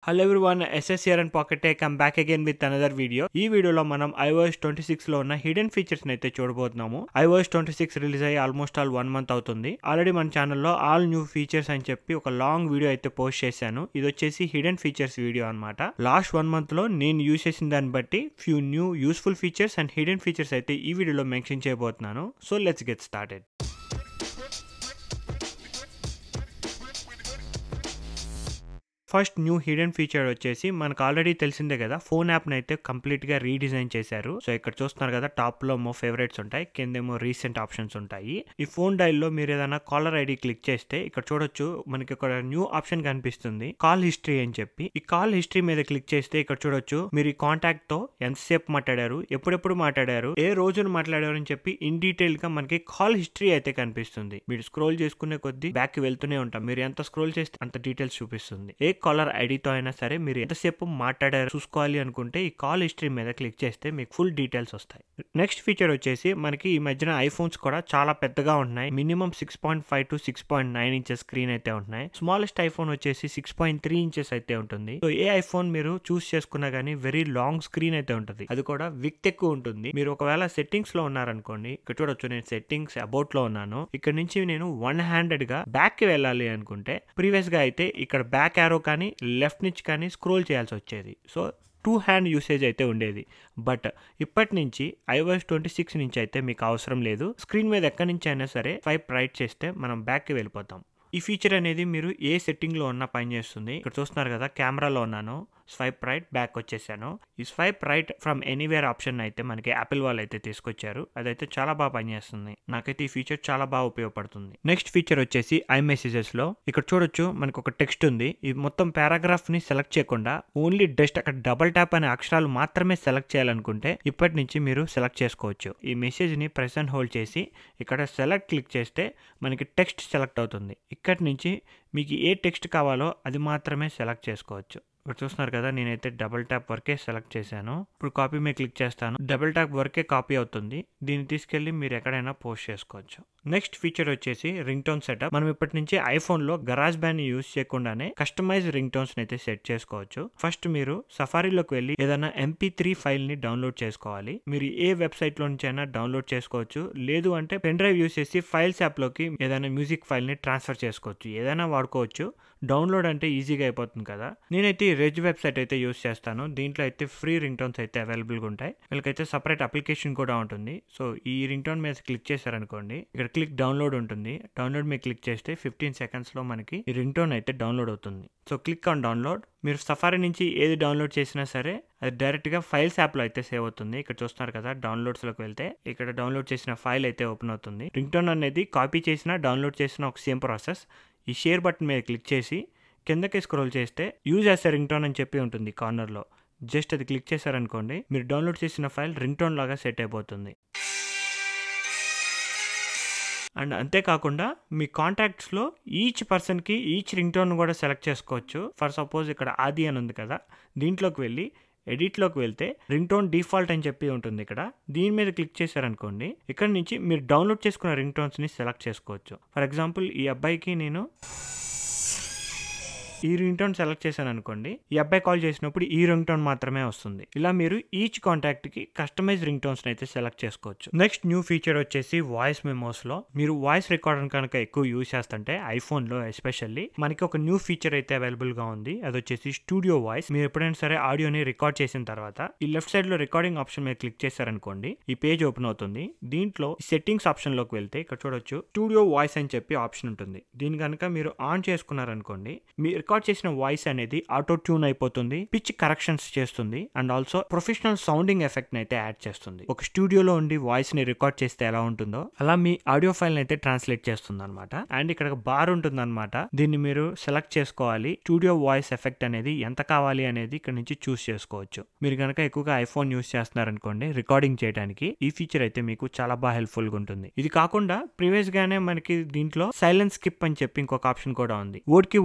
Hello everyone, SS here and Pocket Tech. I'm back again with another video. ఈ వీడియోలో మనం iOS 26 లో ఉన్న హిడెన్ ఫీచర్స్ ని అయితే చూడబోతున్నాము. iOS 26 రిలీజ్ అయ్యి ఆల్మోస్ట్ 1 మంత్ అవుతుంది. ఆల్రెడీ మన ఛానల్లో ఆల్ న్యూ ఫీచర్స్ అని చెప్పి ఒక లాంగ్ వీడియో అయితే పోస్ట్ చేశాను. ఇది వచ్చేసి హిడెన్ ఫీచర్స్ వీడియో అన్నమాట. లాస్ట్ 1 మంత్ లో నేను యూజ్ చేసిన దాన్ని బట్టి few new useful features and hidden features అయితే ఈ వీడియోలో మెన్షన్ చేయబోతున్నాను. So let's get started. First new hidden feature వచ్చేసి మనకు ఆల్రెడీ తెలిసిందే కదా, ఫోన్ యాప్ని అయితే కంప్లీట్గా రీడిజైన్ చేశారు. సో ఇక్కడ చూస్తున్నారు కదా, టాప్లో మో ఫేవరెట్స్ ఉంటాయి, కిందేమో రీసెంట్ ఆప్షన్స్ ఉంటాయి. ఈ ఫోన్ డైల్లో మీరు ఏదైనా కాలర్ ఐడి క్లిక్ చేస్తే ఇక్కడ చూడొచ్చు, మనకి ఒక న్యూ ఆప్షన్ కనిపిస్తుంది, కాల్ హిస్టరీ అని చెప్పి. ఈ కాల్ హిస్టరీ మీద క్లిక్ చేస్తే ఇక్కడ చూడొచ్చు, మీరు ఈ కాంటాక్ట్ తో ఎంతసేపు మాట్లాడారు, ఎప్పుడెప్పుడు మాట్లాడారు, ఏ రోజును మాట్లాడారు అని చెప్పి ఇన్ డీటెయిల్ గా మనకి కాల్ హిస్టరీ అయితే కనిపిస్తుంది. మీరు స్క్రోల్ చేసుకునే కొద్దీ బ్యాక్ కి వెళ్తూనే ఉంటాం, మీరు ఎంత స్క్రోల్ చేస్తే అంత డీటెయిల్స్ చూపిస్తుంది. ఏ కాలర్ ఐడితో అయినా సరే మీరు ఎంతసేపు మాట్లాడారు చూసుకోవాలి అనుకుంటే ఈ కాల్ హిస్టరీ మీద క్లిక్ చేస్తే మీకు ఫుల్ డీటెయిల్స్ వస్తాయి. నెక్స్ట్ ఫీచర్ వచ్చేసి మనకి ఈ మధ్యన ఐఫోన్స్ కూడా చాలా పెద్దగా ఉన్నాయి. మినిమం 6.5 to 6.9 ఇంచెస్ స్క్రీన్ అయితే ఉంటున్నాయి. స్మాలెస్ట్ ఐఫోన్ వచ్చేసి 6.3 ఇంచెస్ అయితే ఉంటుంది. సో ఏ ఐఫోన్ మీరు చూస్ చేసుకున్నా గానీ వెరీ లాంగ్ స్క్రీన్ అయితే ఉంటుంది, అది కూడా విడ్త్ ఎక్కువ ఉంటుంది. మీరు ఒకవేళ సెట్టింగ్స్ లో ఉన్నారనుకోండి, ఇక్కడ చూడొచ్చు, నేను సెట్టింగ్స్ అబౌట్ లో ఉన్నాను. ఇక్కడ నుంచి నేను వన్ హ్యాండెడ్ గా బ్యాక్ కి వెళ్ళాలి అనుకుంటే, ప్రీవియస్ గా అయితే ఇక్కడ బ్యాక్ యారో కానీ లెఫ్ట్ నుంచి కానీ స్క్రోల్ చేయాల్సి వచ్చేది. సో 2 హ్యాండ్ యూసేజ్ అయితే ఉండేది. బట్ ఇప్పటి నుంచి iOS 26 నుంచి అయితే మీకు అవసరం లేదు. స్క్రీన్ మీద ఎక్కడి నుంచి అయినా సరే స్వైప్ రైట్ చేస్తే మనం బ్యాక్కి వెళ్ళిపోతాం. ఈ ఫీచర్ అనేది మీరు ఏ సెట్టింగ్లో ఉన్నా పనిచేస్తుంది. ఇక్కడ చూస్తున్నారు కదా, కెమెరాలో ఉన్నాను, స్వైప్ రైట్ బ్యాక్ వచ్చేసాను. ఈ swipe right from anywhere option అయితే మనకి యాపిల్ వాళ్ళు అయితే తీసుకొచ్చారు. అదైతే చాలా బాగా పనిచేస్తుంది. నాకైతే ఈ ఫీచర్ చాలా బాగా ఉపయోగపడుతుంది. నెక్స్ట్ ఫీచర్ వచ్చేసి iMessages లో ఇక్కడ చూడొచ్చు, మనకు ఒక టెక్స్ట్ ఉంది. ఈ మొత్తం పారాగ్రాఫ్ ని సెలెక్ట్ చేయకుండా ఓన్లీ జస్ట్ అక్కడ డబల్ ట్యాప్ అనే అక్షరాలు మాత్రమే సెలెక్ట్ చేయాలనుకుంటే ఇప్పటి నుంచి మీరు సెలెక్ట్ చేసుకోవచ్చు. ఈ మెసేజ్ ని ప్రెస్ అండ్ హోల్డ్ చేసి ఇక్కడ సెలెక్ట్ క్లిక్ చేస్తే మనకి టెక్స్ట్ సెలెక్ట్ అవుతుంది. ఇక్కడి నుంచి మీకు ఏ టెక్స్ట్ కావాలో అది మాత్రమే సెలెక్ట్ చేసుకోవచ్చు. ఇక్కడ చూస్తున్నారు కదా, నేనైతే డబుల్ ట్యాప్ వరకే సెలెక్ట్ చేశాను. ఇప్పుడు కాపీ మీద క్లిక్ చేస్తాను, డబుల్ ట్యాప్ వరకే కాపీ అవుతుంది. దీన్ని తీసుకెళ్లి మీరు ఎక్కడైనా పోస్ట్ చేసుకోవచ్చు. నెక్స్ట్ ఫీచర్ వచ్చేసి రింగ్ టోన్ సెటప్. మనం ఇప్పటి నుంచి ఐఫోన్ లో గరాజ్ బ్యాండ్ యూజ్ చేయకుండానే కస్టమైజ్ రింగ్ టోన్స్ అయితే సెట్ చేసుకోవచ్చు. ఫస్ట్ మీరు సఫారీలోకి వెళ్ళి ఏదైనా MP3 ఫైల్ ని డౌన్లోడ్ చేసుకోవాలి. మీరు ఏ వెబ్సైట్ లో నుంచి అయినా డౌన్లోడ్ చేసుకోవచ్చు. లేదు అంటే పెన్ డ్రైవ్ యూజ్ చేసి ఫైల్స్ యాప్ లోకి ఏదైనా మ్యూజిక్ ఫైల్ ని ట్రాన్స్ఫర్ చేసుకోవచ్చు. ఏదైనా వాడుకోవచ్చు. డౌన్లోడ్ అంటే ఈజీగా అయిపోతుంది కదా. నేనైతే రెజ్ వెబ్సైట్ అయితే యూజ్ చేస్తాను. దీంట్లో అయితే ఫ్రీ రింగ్ టోన్స్ అయితే అవైలబుల్గా ఉంటాయి. వీళ్ళకైతే సపరేట్ అప్లికేషన్ కూడా ఉంటుంది. సో ఈ రింగ్ టోన్ మీద క్లిక్ చేశారనుకోండి, ఇక్కడ క్లిక్ డౌన్లోడ్ ఉంటుంది. డౌన్లోడ్ మీద క్లిక్ చేస్తే 15 seconds లో మనకి ఈ రింగ్ టోన్ అయితే డౌన్లోడ్ అవుతుంది. So click on download. మీరు సఫారీ నుంచి ఏది డౌన్లోడ్ చేసినా సరే అది డైరెక్ట్ గా ఫైల్స్ యాప్ లో అయితే సేవ్ అవుతుంది. ఇక్కడ చూస్తున్నారు కదా, డౌన్లోడ్స్ లోకి వెళ్తే ఇక్కడ డౌన్లోడ్ చేసిన ఫైల్ అయితే ఓపెన్ అవుతుంది. రింగ్ టోన్ అనేది కాపీ చేసినా డౌన్లోడ్ చేసిన ఒక సేమ్ ప్రాసెస్. ఈ షేర్ బటన్ మీద క్లిక్ చేసి కిందకి స్క్రోల్ చేస్తే use as a ringtone అని చెప్పి ఉంటుంది కార్నర్లో. జస్ట్ అది క్లిక్ చేశారనుకోండి, మీరు డౌన్లోడ్ చేసిన ఫైల్ రింగ్ టోన్ లాగా సెట్ అయిపోతుంది. అండ్ అంతేకాకుండా మీ కాంటాక్ట్స్లో ఈచ్ పర్సన్కి ఈచ్ రింగ్ టోన్ కూడా సెలెక్ట్ చేసుకోవచ్చు. ఫర్ సపోజ్ ఇక్కడ ఆది అని ఉంది కదా, దీంట్లోకి వెళ్ళి ఎడిట్లోకి వెళ్తే రింగ్ టోన్ డిఫాల్ట్ అని చెప్పి ఉంటుంది. ఇక్కడ దీని మీద క్లిక్ చేశారనుకోండి, ఇక్కడ నుంచి మీరు డౌన్లోడ్ చేసుకున్న రింగ్ టోన్స్ని సెలెక్ట్ చేసుకోవచ్చు. ఫర్ ఎగ్జాంపుల్ ఈ అబ్బాయికి నేను ఈ రింగ్ టోన్ సెలెక్ట్ చేశాను అనుకోండి, ఈ అబ్బాయి కాల్ చేసినప్పుడు ఈ రింగ్ టోన్ మాత్రమే వస్తుంది. ఇలా మీరు ఈచ్ కాంటాక్ట్ కి కస్టమైజ్ రింగ్ టోన్స్ అయితే సెలెక్ట్ చేసుకోవచ్చు. నెక్స్ట్ న్యూ ఫీచర్ వచ్చేసి వాయిస్ మెమోస్ లో. మీరు వాయిస్ రికార్డర్ కనుక ఎక్కువ యూజ్ చేస్తుంటే ఐఫోన్ లో ఎస్పెషల్లీ మనకి ఒక న్యూ ఫీచర్ అయితే అవైలబుల్ గా ఉంది. అది వచ్చేసి స్టూడియో వాయిస్. మీరు ఎప్పుడైనా సరే ఆడియోని రికార్డ్ చేసిన తర్వాత ఈ లెఫ్ట్ సైడ్ లో రికార్డింగ్ ఆప్షన్ మీద క్లిక్ చేశారనుకోండి, ఈ పేజ్ ఓపెన్ అవుతుంది. దీంట్లో సెట్టింగ్స్ ఆప్షన్ లోకి వెళ్తే ఇక్కడ చూడొచ్చు, స్టూడియో వాయిస్ అని చెప్పి ఆప్షన్ ఉంటుంది. దీని కనుక మీరు ఆన్ చేసుకున్నారనుకోండి, మీ రికార్డ్ చేసిన వాయిస్ అనేది ఆటో ట్యూన్ అయిపోతుంది, పిచ్ కరెక్షన్స్ చేస్తుంది, and also professional sounding effect అయితే యాడ్ చేస్తుంది. ఒక స్టూడియోలో ఉండి వాయిస్ ని రికార్డ్ చేస్తే ఎలా ఉంటుందో అలా మీ ఆడియో ఫైల్ అయితే ట్రాన్స్లేట్ చేస్తుంది అనమాట. అండ్ ఇక్కడ బార్ ఉంటుంది అనమాట, దీన్ని మీరు సెలెక్ట్ చేసుకోవాలి. స్టూడియో వాయిస్ ఎఫెక్ట్ అనేది ఎంత కావాలి అనేది ఇక్కడ నుంచి చూస్ చేసుకోవచ్చు. మీరు కనుక ఎక్కువగా ఐఫోన్ యూస్ చేస్తున్నారనుకోండి రికార్డింగ్ చేయడానికి, ఈ ఫీచర్ అయితే మీకు చాలా బాగా హెల్ప్ఫుల్ గా ఉంటుంది. ఇది కాకుండా ప్రీవియస్ గానే మనకి దీంట్లో సైలెన్స్ స్కిప్ అని చెప్పి ఇంకొక ఆప్షన్ కూడా ఉంది.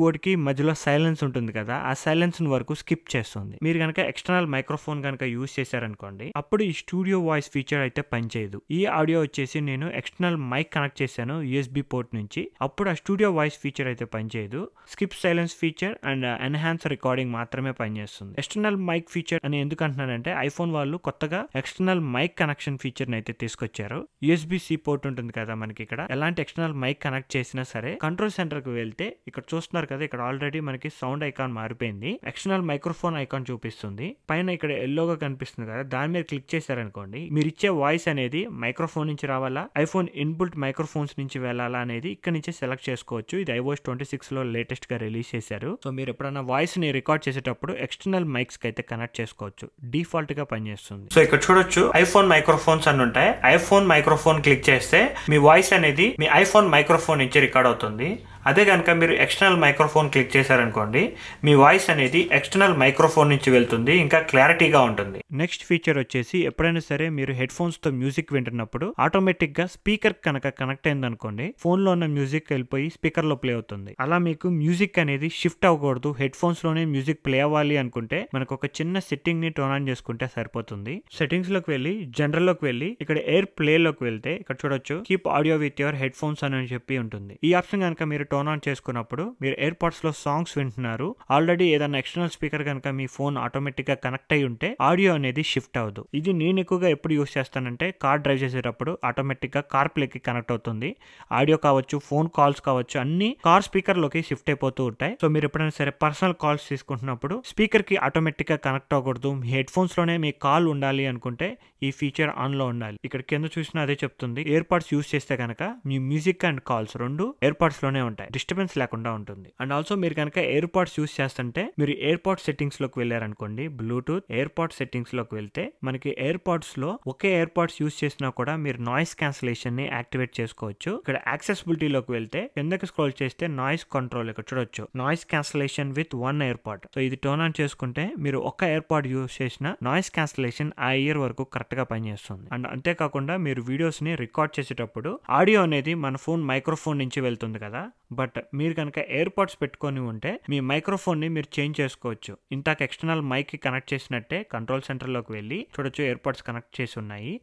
వర్డ్ కి మధ్యలో సైలెన్స్ ఉంటుంది కదా, ఆ సైలెన్స్ వరకు స్కిప్ చేస్తుంది. మీరు కనుక ఎక్స్టర్నల్ మైక్రోఫోన్ కనుక యూజ్ చేశారనుకోండి, అప్పుడు ఈ స్టూడియో వాయిస్ ఫీచర్ అయితే పనిచేయదు. ఈ ఆడియో వచ్చేసి నేను ఎక్స్టర్నల్ మైక్ కనెక్ట్ చేశాను USB పోర్ట్ నుంచి, అప్పుడు ఆ స్టూడియో వాయిస్ ఫీచర్ అయితే పనిచేయదు. Skip silence feature and enhance recording మాత్రమే పనిచేస్తుంది. ఎక్స్టర్నల్ మైక్ ఫీచర్ అని ఎందుకు అంటున్నానంటే, ఐఫోన్ వాళ్ళు కొత్తగా ఎక్స్టర్నల్ మైక్ కనెక్షన్ ఫీచర్ అయితే తీసుకొచ్చారు. USB-C పోర్ట్ ఉంటుంది కదా మనకి, ఇక్కడ ఎలాంటి ఎక్స్టర్నల్ మైక్ కనెక్ట్ చేసినా సరే కంట్రోల్ సెంటర్ కి వెళ్తే ఇక్కడ చూస్తున్నారు కదా, ఇక్కడ ఆల్రెడీ మనకి సౌండ్ ఐకాన్ మారిపోయింది. ఎక్స్టర్నల్ మైక్రోఫోన్ ఐకాన్ చూపిస్తుంది. పైన ఇక్కడ ఎల్లోగా కనిపిస్తుంది కదా, దాని మీద క్లిక్ చేశారనుకోండి, మీరు ఇచ్చే వాయిస్ అనేది మైక్రోఫోన్ నుంచి రావాలా, ఐఫోన్ ఇన్బుల్ట్ మైక్రోఫోన్స్ నుంచి వెళ్ళాలా అనేది ఇక్కడ నుంచి సెలెక్ట్ చేసుకోవచ్చు. ఇది iOS 26 లో లేటెస్ట్ గా రిలీజ్ చేశారు. సో మీరు ఎప్పుడైనా వాయిస్ ని రికార్డ్ చేసేటప్పుడు ఎక్స్టర్నల్ మైక్స్ కి అయితే కనెక్ట్ చేసుకోవచ్చు. డిఫాల్ట్ గా పనిచేస్తుంది. సో ఇక్కడ చూడొచ్చు ఐఫోన్ మైక్రోఫోన్స్ అని ఉంటాయి. ఐఫోన్ మైక్రోఫోన్ క్లిక్ చేస్తే మీ వాయిస్ అనేది మీ ఐఫోన్ మైక్రోఫోన్ నుంచి రికార్డ్ అవుతుంది. అదే కనుక మీరు ఎక్స్టర్నల్ మైక్రోఫోన్ క్లిక్ చేశారనుకోండి, మీ వాయిస్ అనేది ఎక్స్టర్నల్ మైక్రోఫోన్ నుంచి వెళ్తుంది, ఇంకా క్లారిటీగా ఉంటుంది. నెక్స్ట్ ఫీచర్ వచ్చేసి ఎప్పుడైనా సరే మీరు హెడ్ ఫోన్స్ తో మ్యూజిక్ వింటున్నప్పుడు ఆటోమేటిక్ గా స్పీకర్ కనుక కనెక్ట్ అయింది అనుకోండి, ఫోన్ లో ఉన్న మ్యూజిక్ వెళ్ళిపోయి స్పీకర్ లో ప్లే అవుతుంది. అలా మీకు మ్యూజిక్ అనేది షిఫ్ట్ అవ్వకూడదు, హెడ్ ఫోన్స్ లోనే మ్యూజిక్ ప్లే అవ్వాలి అనుకుంటే మనకు ఒక చిన్న సెట్టింగ్ ని టర్న్ ఆన్ చేసుకుంటే సరిపోతుంది. సెట్టింగ్స్ లోకి వెళ్ళి జనరల్ లోకి వెళ్ళి ఇక్కడ ఎయిర్ ప్లే లోకి వెళ్తే ఇక్కడ చూడొచ్చు keep audio with your head phones అని చెప్పి ఉంటుంది. ఈ ఆప్షన్ కనుక మీరు టర్న్ ఆన్ చేసుకున్నప్పుడు మీరు ఎయిర్ పాడ్స్ లో సాంగ్స్ వింటున్నారు, ఆల్రెడీ ఏదైనా ఎక్స్టర్నల్ స్పీకర్ కనుక మీ ఫోన్ ఆటోమేటిక్ గా కనెక్ట్ అయి ఉంటే ఆడియో అనేది షిఫ్ట్ అవ్వదు. ఇది నేను ఎక్కువగా ఎప్పుడు యూస్ చేస్తానంటే కార్ డ్రైవ్ చేసేటప్పుడు ఆటోమేటిక్ గా కార్ ప్లే కి కనెక్ట్ అవుతుంది. ఆడియో కావచ్చు, ఫోన్ కాల్స్ కావచ్చు, అన్ని కార్ స్పీకర్ లోకి షిఫ్ట్ అయిపోతూ ఉంటాయి. సో మీరు ఎప్పుడైనా సరే పర్సనల్ కాల్స్ తీసుకుంటున్నప్పుడు స్పీకర్ కి ఆటోమేటిక్ గా కనెక్ట్ అవ్వకూడదు, మీ హెడ్ ఫోన్స్ లోనే మీ కాల్ ఉండాలి అనుకుంటే ఈ ఫీచర్ ఆన్ లో ఉండాలి. ఇక్కడ కింద చూసినా అదే చెప్తుంది. ఎయిర్ పాడ్స్ యూస్ చేస్తే కనుక మీ మ్యూజిక్ అండ్ కాల్స్ రెండు ఎయిర్ పాడ్స్ లోనే ఉంటాయి, డిస్టర్బెన్స్ లేకుండా ఉంటుంది. అండ్ ఆల్సో మీరు కనుక ఎయిర్ పాడ్స్ యూస్ చేస్తుంటే మీరు ఎయిర్ పాడ్ సెట్టింగ్స్ లోకి వెళ్ళారనుకోండి, బ్లూటూత్ ఎయిర్ పాడ్ సెట్టింగ్స్ లోకి వెళ్తే మనకి ఎయిర్ పాడ్స్ లో ఒకే ఎయిర్ పాడ్స్ యూస్ చేసినా కూడా మీరు నాయిస్ క్యాన్సిలేషన్ ని యాక్టివేట్ చేసుకోవచ్చు. ఇక్కడ యాక్సెసిబిలిటీ లోకి వెళ్తే కిందకి స్క్రోల్ చేస్తే నాయిస్ కంట్రోల్ ఇక్కడ చూడొచ్చు, noise cancellation with one AirPod. So ఇది టర్న్ ఆన్ చేసుకుంటే మీరు ఒక్క ఎయిర్ పాడ్ యూస్ చేసిన నాయిస్ క్యాన్సిలేషన్ ఆ ఇయర్ వరకు కరెక్ట్ గా పనిచేస్తుంది. అండ్ అంతేకాకుండా మీరు వీడియోస్ ని రికార్డ్ చేసేటప్పుడు ఆడియో అనేది మన ఫోన్ మైక్రోఫోన్ నుంచి వెళ్తుంది కదా, బట్ మీరు కనుక ఎయిర్ పాడ్స్ పెట్టుకొని ఉంటే మీ మైక్రోఫోన్ ని మీరు చేంజ్ చేసుకోవచ్చు. ఇంతకు ఎక్స్టర్నల్ మైక్ కి కనెక్ట్ చేసినట్టే కంట్రోల్ సెంటర్ లోకి వెళ్ళి చూడొచ్చు ఎయిర్ పాడ్స్ కనెక్ట్ చేసి ఉన్నాయి.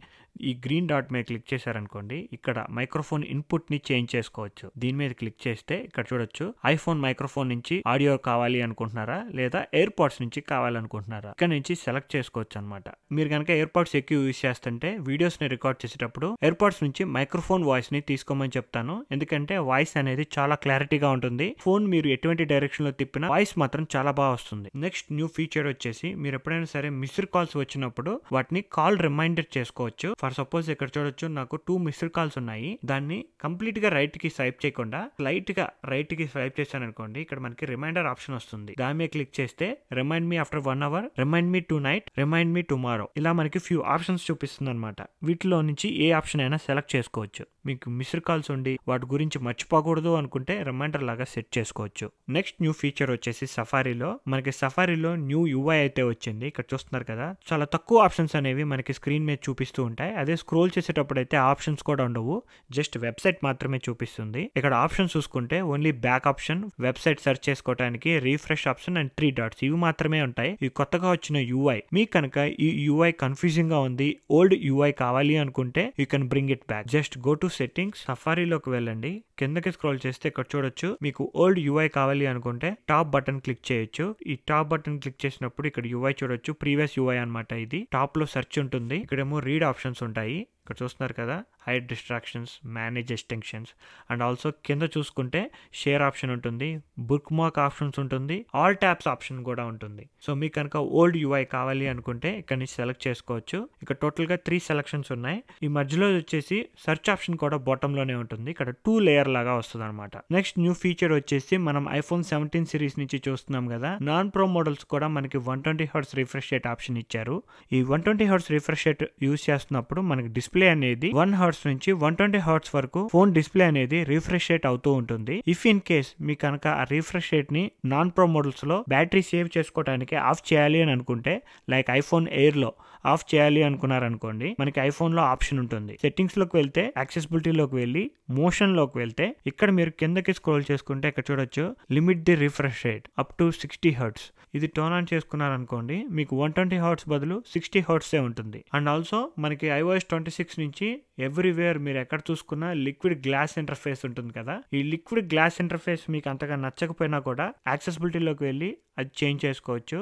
ఈ గ్రీన్ డాట్ మీద క్లిక్ చేశారనుకోండి, ఇక్కడ మైక్రోఫోన్ ఇన్పుట్ ని చేంజ్ చేసుకోవచ్చు. దీని మీద క్లిక్ చేస్తే ఇక్కడ చూడొచ్చు ఐఫోన్ మైక్రోఫోన్ నుంచి ఆడియో కావాలి అనుకుంటున్నారా లేదా ఎయిర్ పాడ్స్ నుంచి కావాలనుకుంటున్నారా, ఇక్కడ నుంచి సెలెక్ట్ చేసుకోవచ్చు అనమాట. మీరు కనుక ఎయిర్ పాడ్స్ ఎక్కువ యూజ్ చేస్తుంటే వీడియోస్ ని రికార్డ్ చేసేటప్పుడు ఎయిర్ పాడ్స్ నుంచి మైక్రోఫోన్ వాయిస్ ని తీసుకోమని చెప్తాను, ఎందుకంటే వాయిస్ అనేది చాలా క్లారిటీగా ఉంటుంది. ఫోన్ మీరు ఎటువంటి డైరెక్షన్ లో తిప్పినా వాయిస్ మాత్రం చాలా బాగా వస్తుంది. నెక్స్ట్ న్యూ ఫీచర్ వచ్చేసి మీరు ఎప్పుడైనా సరే మిస్డ్ కాల్స్ వచ్చినప్పుడు వాటిని కాల్ రిమైండర్ చేసుకోవచ్చు. ఫర్ సపోజ్ ఇక్కడ చూడొచ్చు నాకు 2 మిస్డ్ కాల్స్ ఉన్నాయి, దాన్ని కంప్లీట్ గా రైట్ కి స్వైప్ చేయకుండా లైట్ గా రైట్ కి స్వైప్ చేశాను అనుకోండి, ఇక్కడ మనకి రిమైండర్ ఆప్షన్ వస్తుంది. దాని మీద క్లిక్ చేస్తే remind me after 1 hour, remind me tonight, remind me tomorrow, ఇలా మనకి ఫ్యూ ఆప్షన్స్ చూపిస్తుంది అనమాట. వీటిలో నుంచి ఏ ఆప్షన్ అయినా సెలెక్ట్ చేసుకోవచ్చు. మీకు మిస్డ్ కాల్స్ ఉండి వాటి గురించి మర్చిపోకూడదు అనుకుంటే రిమైండర్ లాగా సెట్ చేసుకోవచ్చు. నెక్స్ట్ న్యూ ఫీచర్ వచ్చేసి సఫారీలో మనకి సఫారీలో న్యూ UI అయితే వచ్చింది. ఇక్కడ చూస్తున్నారు కదా, చాలా తక్కువ ఆప్షన్స్ అనేవి మనకి స్క్రీన్ మీద చూపిస్తూ ఉంటాయి. అదే స్క్రోల్ చేసేటప్పుడు అయితే ఆప్షన్స్ కూడా ఉండవు, జస్ట్ వెబ్సైట్ మాత్రమే చూపిస్తుంది. ఇక్కడ ఆప్షన్స్ చూసుకుంటే only back option, website search చేసుకోవడానికి రీఫ్రెష్ ఆప్షన్ అండ్ 3 డాట్స్ ఇవి మాత్రమే ఉంటాయి. ఇవి కొత్తగా వచ్చిన UI. మీకు కనుక ఈ UI కన్ఫ్యూజింగ్ గా ఉంది, ఓల్డ్ UI కావాలి అనుకుంటే you can bring it back. Just go to settings, సఫారీలోకి వెళ్ళండి, కిందకి స్క్రోల్ చేస్తే ఇక్కడ చూడొచ్చు మీకు ఓల్డ్ UI కావాలి అనుకుంటే టాప్ బటన్ క్లిక్ చేయొచ్చు. ఈ టాప్ బటన్ క్లిక్ చేసినప్పుడు ఇక్కడ UI చూడొచ్చు, ప్రీవియస్ UI అనమాట. ఇది టాప్ లో సెర్చ్ ఉంటుంది, ఇక్కడేమో రీడ్ ఆప్షన్స్ ఉంటాయి. ఇక్కడ చూస్తున్నారు కదా, hide distractions, manage extensions and also కింద చూసుకుంటే షేర్ ఆప్షన్ ఉంటుంది, బుక్ మార్క్ ఆప్షన్స్ ఉంటుంది, ఆల్ ట్యాబ్స్ ఆప్షన్ కూడా ఉంటుంది. సో మీకు కనుక ఓల్డ్ UI కావాలి అనుకుంటే ఇక్కడ నుంచి సెలెక్ట్ చేసుకోవచ్చు. ఇక్కడ టోటల్ గా 3 సెలక్షన్స్ ఉన్నాయి. ఈ మధ్యలో వచ్చేసి సెర్చ్ ఆప్షన్ కూడా బాటమ్ లోనే ఉంటుంది, ఇక్కడ 2 లేయర్ లాగా వస్తుంది అనమాట. నెక్స్ట్ న్యూ ఫీచర్ వచ్చేసి మనం iPhone 17 సిరీస్ నుంచి చూస్తున్నాం కదా, నాన్ ప్రో మోడల్స్ కూడా మనకి 120 Hz రిఫ్రెష్ రేట్ ఆప్షన్ ఇచ్చారు. ఈ 120 Hz రిఫ్రెష్ రేట్ యూజ్ చేస్తున్నప్పుడు మనకి డిస్ప్లే అనేది 1 Hz హర్ట్స్ నుంచి 120 హర్ట్స్ వరకు ఫోన్ డిస్ప్లే అనేది రిఫ్రెష్ రేట్ అవుతూ ఉంటుంది. ఇఫ్ ఇన్ కేస్ మీ కనుక ఆ రిఫ్రెష్ రేట్ ని నాన్ ప్రో మోడల్స్ లో బ్యాటరీ సేవ్ చేసుకోవడానికి ఆఫ్ చేయాలి అని అనుకుంటే, లైక్ ఐఫోన్ ఎయిర్ లో ఆఫ్ చేయాలి అనుకున్నారనుకోండి, మనకి ఐఫోన్ లో ఆప్షన్ ఉంటుంది. సెట్టింగ్స్ లోకి వెళ్తే యాక్సెసిబిలిటీలోకి వెళ్ళి మోషన్ లోకి వెళ్తే ఇక్కడ మీరు కిందకి స్క్రోల్ చేసుకుంటే ఇక్కడ చూడొచ్చు limit the refresh rate up to 60 hertz. ఇది టర్న్ ఆన్ చేసుకున్నారనుకోండి మీకు 120 హర్ట్స్ బదులు 60 హర్ట్సే ఉంటుంది. అండ్ ఆల్సో మనకి iOS 26 నుంచి ఎవ్రీవేర్ మీరు ఎక్కడ చూసుకున్నా లిక్విడ్ గ్లాస్ ఇంటర్ఫేస్ ఉంటుంది కదా. ఈ లిక్విడ్ గ్లాస్ ఇంటర్ఫేస్ మీకు అంతగా నచ్చకపోయినా కూడా యాక్సెసిబిలిటీలోకి వెళ్ళి అది చేంజ్ చేసుకోవచ్చు.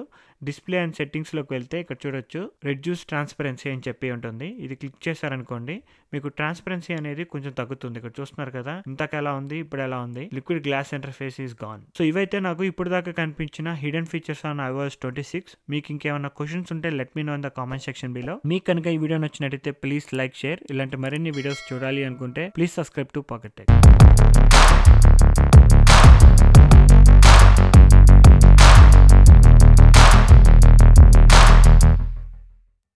డిస్ప్లే అండ్ సెట్టింగ్స్ లోకి వెళ్తే ఇక్కడ చూడొచ్చు రెడ్యూస్ ట్రాన్స్పరెన్సీ అని చెప్పి ఉంటుంది. ఇది క్లిక్ చేశారనుకోండి మీకు ట్రాన్స్పరెన్సీ అనేది కొంచెం తగ్గుతుంది. ఇక్కడ చూస్తున్నారు కదా, ఇంతకు ఎలా ఉంది, ఇప్పుడు ఎలా ఉంది. Liquid glass interface is gone. So ఇవైతే నాకు ఇప్పుడు దాకా కనిపించిన హిడెన్ ఫీచర్స్ ఆన్ iOS 26. మీకు ఇంకేమైనా క్వశ్చన్స్ ఉంటే let me know in the comment section below. మీకు కనుక ఈ వీడియో నచ్చినట్టయితే ప్లీజ్ లైక్, షేర్. ఇలాంటి మరిన్ని వీడియోస్ చూడాలి అనుకుంటే please subscribe to pocket tech.